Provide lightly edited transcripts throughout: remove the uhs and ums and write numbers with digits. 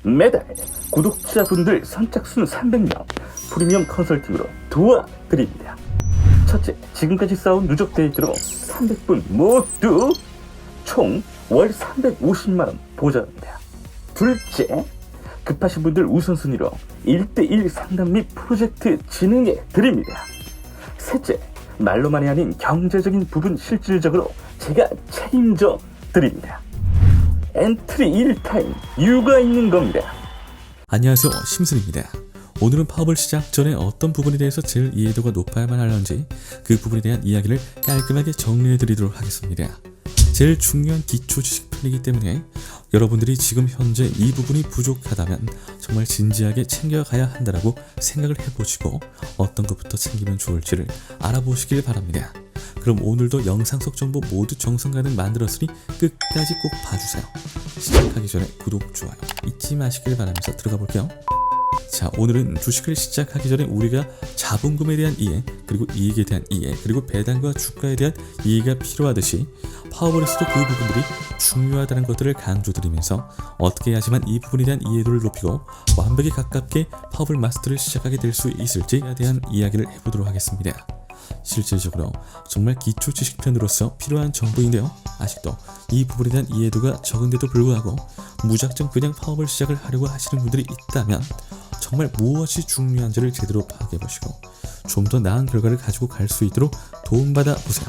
매달 구독자분들 선착순 300명 프리미엄 컨설팅으로 도와드립니다. 첫째, 지금까지 쌓은 누적 데이터로 300분 모두 총 월 350만원 보장합니다. 둘째, 급하신 분들 우선순위로 1대1 상담 및 프로젝트 진행해 드립니다. 셋째, 말로만이 아닌 경제적인 부분 실질적으로 제가 책임져 드립니다. 엔트리 1타임 이유가 있는 겁니다. 안녕하세요, 심순입니다. 오늘은 파업을 시작 전에 어떤 부분에 대해서 제일 이해도가 높아야만 하는지 그 부분에 대한 이야기를 깔끔하게 정리해 드리도록 하겠습니다. 제일 중요한 기초 지식 편이기 때문에 여러분들이 지금 현재 이 부분이 부족하다면 정말 진지하게 챙겨가야 한다라고 생각을 해보시고 어떤 것부터 챙기면 좋을지를 알아보시길 바랍니다. 그럼 오늘도 영상 속 정보 모두 정성가득 만들었으니 끝까지 꼭 봐주세요. 시작하기 전에 구독, 좋아요 잊지 마시길 바라면서 들어가 볼게요. 자, 오늘은 주식을 시작하기 전에 우리가 자본금에 대한 이해, 그리고 이익에 대한 이해, 그리고 배당과 주가에 대한 이해가 필요하듯이 파워볼에서도 그 부분들이 중요하다는 것들을 강조드리면서 어떻게 해야지만 이 부분에 대한 이해도를 높이고 완벽에 가깝게 파워볼 마스터를 시작하게 될 수 있을지에 대한 이야기를 해보도록 하겠습니다. 실질적으로 정말 기초 지식편으로서 필요한 정보인데요. 아직도 이 부분에 대한 이해도가 적은데도 불구하고 무작정 그냥 파업을 시작을 하려고 하시는 분들이 있다면 정말 무엇이 중요한지를 제대로 파악해보시고 좀 더 나은 결과를 가지고 갈 수 있도록 도움받아 보세요.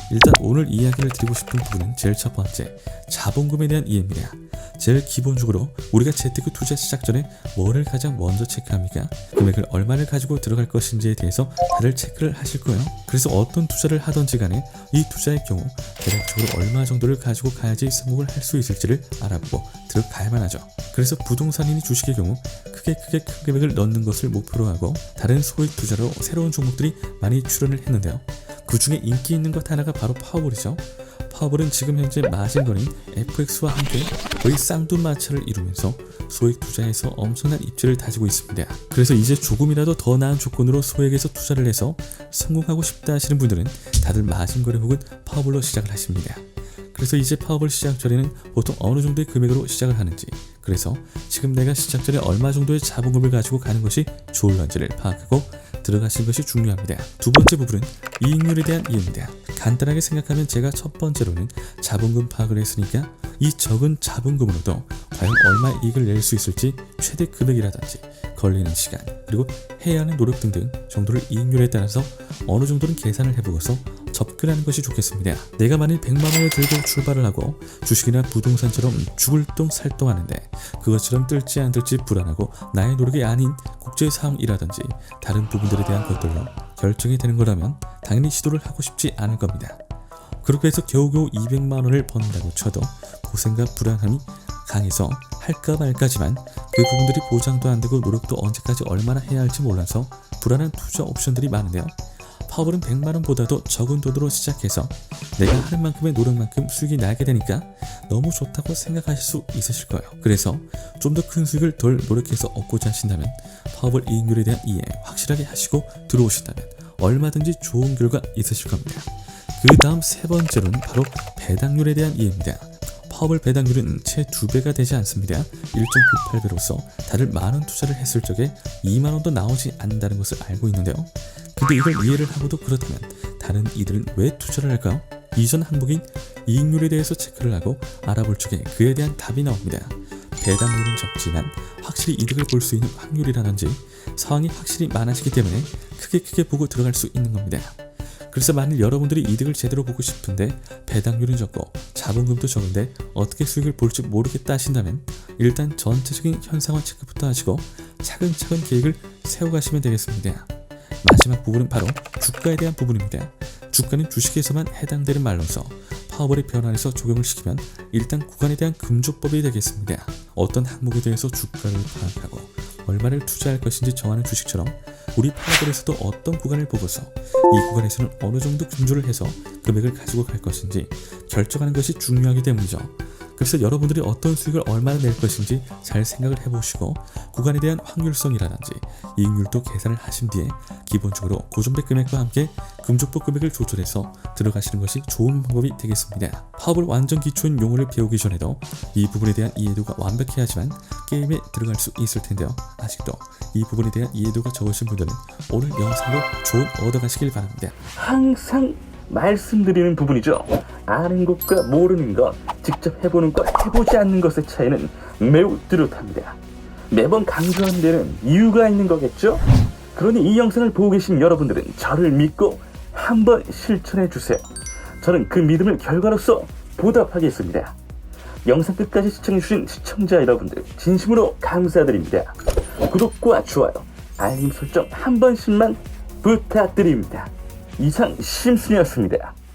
일단 오늘 이야기를 드리고 싶은 부분은 제일 첫 번째, 자본금에 대한 이해입니다. 제일 기본적으로 우리가 재테크 투자 시작 전에 뭐를 가장 먼저 체크합니까? 금액을 얼마를 가지고 들어갈 것인지에 대해서 다들 체크를 하실 거예요. 그래서 어떤 투자를 하던지 간에 이 투자의 경우 대략적으로 얼마 정도를 가지고 가야지 성공을 할 수 있을지를 알아보고 들어가야만 하죠. 그래서 부동산이니 주식의 경우 크게 큰 금액을 넣는 것을 목표로 하고 다른 소액 투자로 새로운 종목들이 많이 출연을 했는데요. 그 중에 인기 있는 것 하나가 바로 파워볼이죠. 파워볼은 지금 현재 마진거래인 FX와 함께 거의 쌍두마차를 이루면서 소액 투자에서 엄청난 입지를 다지고 있습니다. 그래서 이제 조금이라도 더 나은 조건으로 소액에서 투자를 해서 성공하고 싶다 하시는 분들은 다들 마진거래 혹은 파워볼로 시작을 하십니다. 그래서 이제 파워볼 시작 전에는 보통 어느 정도의 금액으로 시작을 하는지, 그래서 지금 내가 시작 전에 얼마 정도의 자본금을 가지고 가는 것이 좋을런지를 파악하고 들어가신 것이 중요합니다. 두 번째 부분은 이익률에 대한 이해입니다. 간단하게 생각하면 제가 첫 번째로는 자본금 파악을 했으니까 이 적은 자본금으로도 과연 얼마의 이익을 낼 수 있을지 최대 금액이라든지 걸리는 시간, 그리고 해야 하는 노력 등등 정도를 이익률에 따라서 어느 정도는 계산을 해보고서 접근하는 것이 좋겠습니다. 내가 만일 100만 원을 들고 출발을 하고 주식이나 부동산처럼 죽을 똥 살똥하는데 그것처럼 뜰지 안 뜰지 불안하고 나의 노력이 아닌 국제 상황이라든지 다른 부분들에 대한 것들로 결정이 되는 거라면 당연히 시도를 하고 싶지 않을 겁니다. 그렇게 해서 겨우겨우 200만 원을 번다고 쳐도 고생과 불안함이 강해서 할까 말까지만 그 부분들이 보장도 안 되고 노력도 언제까지 얼마나 해야 할지 몰라서 불안한 투자 옵션들이 많은데요. 파워볼은 100만원보다도 적은 돈으로 시작해서 내가 하는 만큼의 노력만큼 수익이 나게 되니까 너무 좋다고 생각하실 수 있으실 거예요. 그래서 좀 더 큰 수익을 덜 노력해서 얻고자 하신다면 파워볼 이익률에 대한 이해 확실하게 하시고 들어오신다면 얼마든지 좋은 결과 있으실 겁니다. 그 다음 세 번째로는 바로 배당률에 대한 이해입니다. 파워볼 배당률은 채 2배가 되지 않습니다. 1.98배로서 다들 많은 투자를 했을 적에 2만원도 나오지 않는다는 것을 알고 있는데요. 근데 이걸 이해를 하고도 그렇다면 다른 이들은 왜 투자를 할까요? 이전 항목인 이익률에 대해서 체크를 하고 알아볼 적에 그에 대한 답이 나옵니다. 배당률은 적지만 확실히 이득을 볼 수 있는 확률이라든지 상황이 확실히 많아지기 때문에 크게 보고 들어갈 수 있는 겁니다. 그래서 만일 여러분들이 이득을 제대로 보고 싶은데 배당률은 적고 자본금도 적은데 어떻게 수익을 볼지 모르겠다 하신다면 일단 전체적인 현상화 체크부터 하시고 차근차근 계획을 세워가시면 되겠습니다. 마지막 부분은 바로 주가에 대한 부분입니다. 주가는 주식에서만 해당되는 말로서 파워볼의 변환에서 적용을 시키면 일단 구간에 대한 금조법이 되겠습니다. 어떤 항목에 대해서 주가를 파악하고 얼마를 투자할 것인지 정하는 주식처럼 우리 파워볼에서도 어떤 구간을 보고서 이 구간에서는 어느 정도 금조를 해서 금액을 가지고 갈 것인지 결정하는 것이 중요하기 때문이죠. 그래서 여러분들이 어떤 수익을 얼마나 낼 것인지 잘 생각을 해보시고 구간에 대한 확률성이라든지 이익률도 계산을 하신 뒤에 기본적으로 고정배 금액과 함께 금족부 금액을 조절해서 들어가시는 것이 좋은 방법이 되겠습니다. 파업을 완전 기초인 용어를 배우기 전에도 이 부분에 대한 이해도가 완벽해야지만 게임에 들어갈 수 있을 텐데요. 아직도 이 부분에 대한 이해도가 적으신 분들은 오늘 영상으로 조언 얻어가시길 바랍니다. 항상 말씀드리는 부분이죠. 아는 것과 모르는 것, 직접 해보는 것, 해보지 않는 것의 차이는 매우 뚜렷합니다. 매번 강조하는 데는 이유가 있는 거겠죠? 그러니 이 영상을 보고 계신 여러분들은 저를 믿고 한번 실천해 주세요. 저는 그 믿음을 결과로서 보답하겠습니다. 영상 끝까지 시청해주신 시청자 여러분들 진심으로 감사드립니다. 구독과 좋아요, 알림 설정 한 번씩만 부탁드립니다. 이상 심순이었습니다.